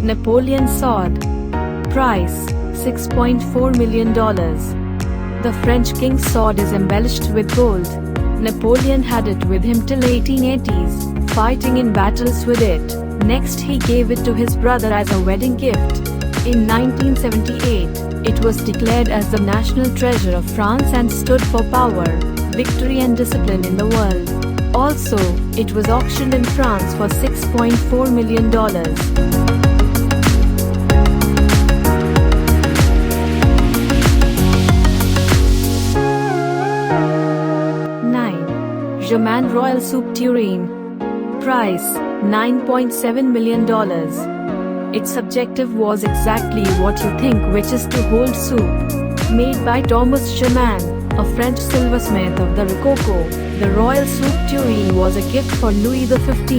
Napoleon Sword. Price $6.4 million. The French king's sword is embellished with gold. Napoleon had it with him till 1880s, fighting in battles with it. Next he gave it to his brother as a wedding gift. In 1978, it was declared as the national treasure of France and stood for power, victory and discipline in the world. Also, it was auctioned in France for $6.4 million. 9. Germain Royal Soup Tureen. Price $9.7 million. Its objective was exactly what you think, which is to hold soup. Made by Thomas Germain, a French silversmith of the Rococo, the Royal Soup Tureen was a gift for Louis XV.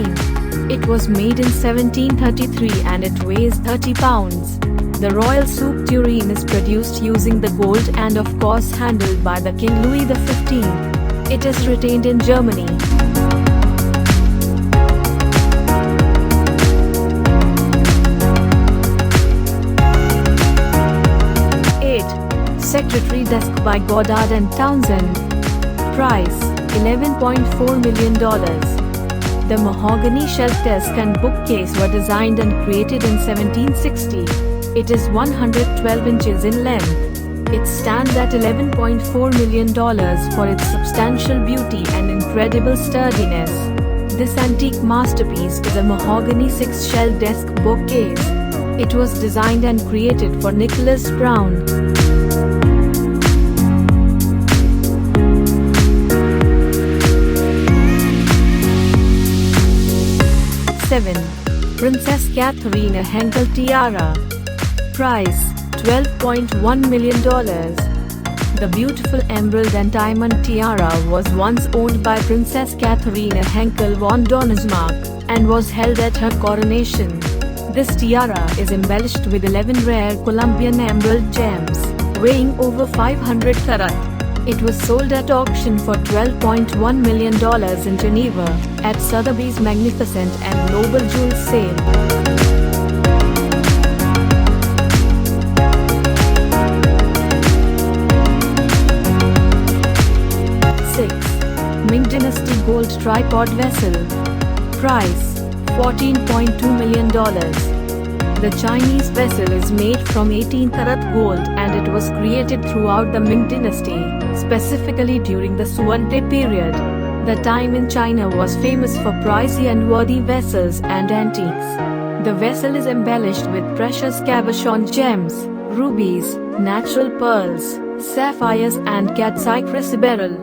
It was made in 1733 and it weighs 30 pounds. The Royal Soup Tureen is produced using the gold and of course handled by the King Louis XV. It is retained in Germany. 8. Secretary Desk by Goddard and Townsend. Price $11.4 million. The mahogany shelf desk and bookcase were designed and created in 1760. It is 112 inches in length. It stands at $11.4 million for its substantial beauty and incredible sturdiness. This antique masterpiece is a mahogany 6-shelf desk bookcase. It was designed and created for Nicholas Brown. 7. Princess Katherine a Henkel Tiara. Price $12.1 million. The beautiful emerald and diamond tiara was once owned by Princess Katherine a Henkel von Donnersmarck and was held at her coronation. This tiara is embellished with 11 rare Colombian emerald gems, weighing over 500 carat. It was sold at auction for $12.1 million in Geneva, at Sotheby's Magnificent and Noble Jewels sale. 6. Ming Dynasty Gold Tripod Vessel. Price $14.2 million. The Chinese vessel is made from 18 karat gold and it was created throughout the Ming Dynasty, specifically during the Suvante period. The time in China was famous for pricey and worthy vessels and antiques. The vessel is embellished with precious cabochon gems, rubies, natural pearls, sapphires and cat's-eye beryl.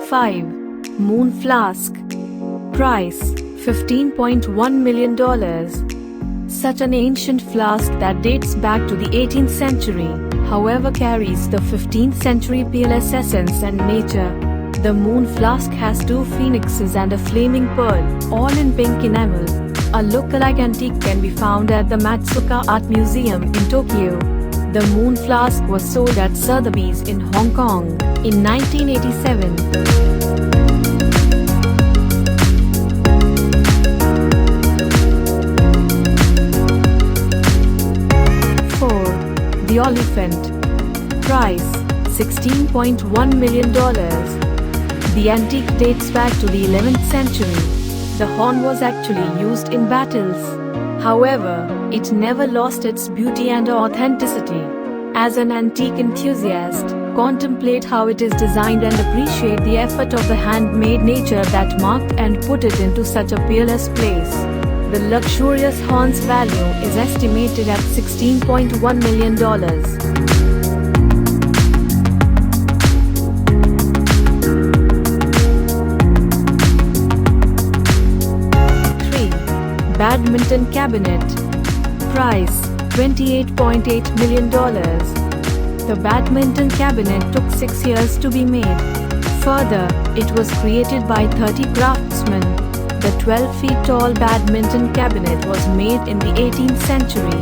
5. Moon Flask. Price $15.1 million. Such an ancient flask that dates back to the 18th century, however carries the 15th century peerless essence and nature. The Moon Flask has 2 phoenixes and a flaming pearl, all in pink enamel. A look-alike antique can be found at the Matsuoka Art Museum in Tokyo. The Moon Flask was sold at Sotheby's in Hong Kong in 1987. 4. The Oliphant. Price $16.1 million. The antique dates back to the 11th century. The horn was actually used in battles. However, it never lost its beauty and authenticity. As an antique enthusiast, contemplate how it is designed and appreciate the effort of the handmade nature that marked and put it into such a peerless place. The luxurious horn's value is estimated at $16.1 million. 3. Badminton Cabinet. Price $28.8 million. The Badminton Cabinet took 6 years to be made. Further, it was created by 30 craftsmen. The 12 feet tall Badminton Cabinet was made in the 18th century.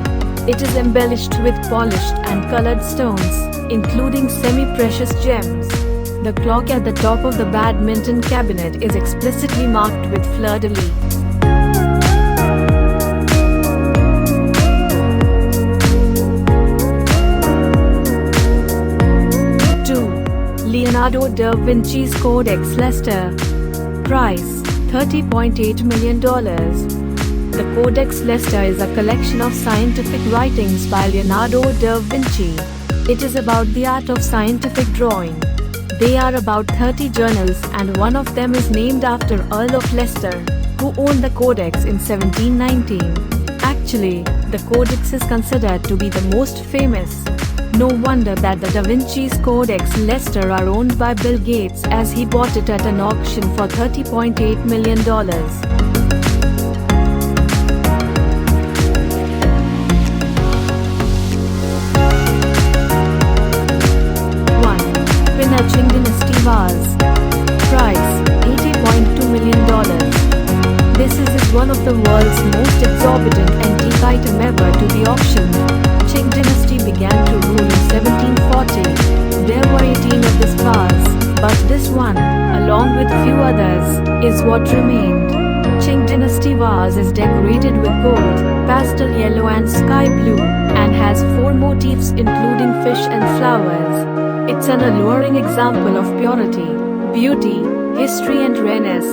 It is embellished with polished and colored stones, including semi-precious gems. The clock at the top of the badminton cabinet is explicitly marked with fleur-de-lis. 2. Leonardo da Vinci's Codex Leicester. Price $30.8 million. The Codex Leicester is a collection of scientific writings by Leonardo da Vinci. It is about the art of scientific drawing. They are about 30 journals, and one of them is named after Earl of Leicester, who owned the Codex in 1719. Actually, the Codex is considered to be the most famous. No wonder that the Da Vinci's Codex Leicester are owned by Bill Gates, as he bought it at an auction for $30.8 million. 1. Qing Dynasty Vase. Price $80.2 million. This is one of the world's most exorbitant antique item ever to be auctioned. Qing Dynasty began to rule in 1740. There were 18 of this vase, but this one, along with few others, is what remained. Qing Dynasty vase is decorated with gold, pastel yellow and sky blue, and has 4 motifs including fish and flowers. It's an alluring example of purity, beauty, history and rareness.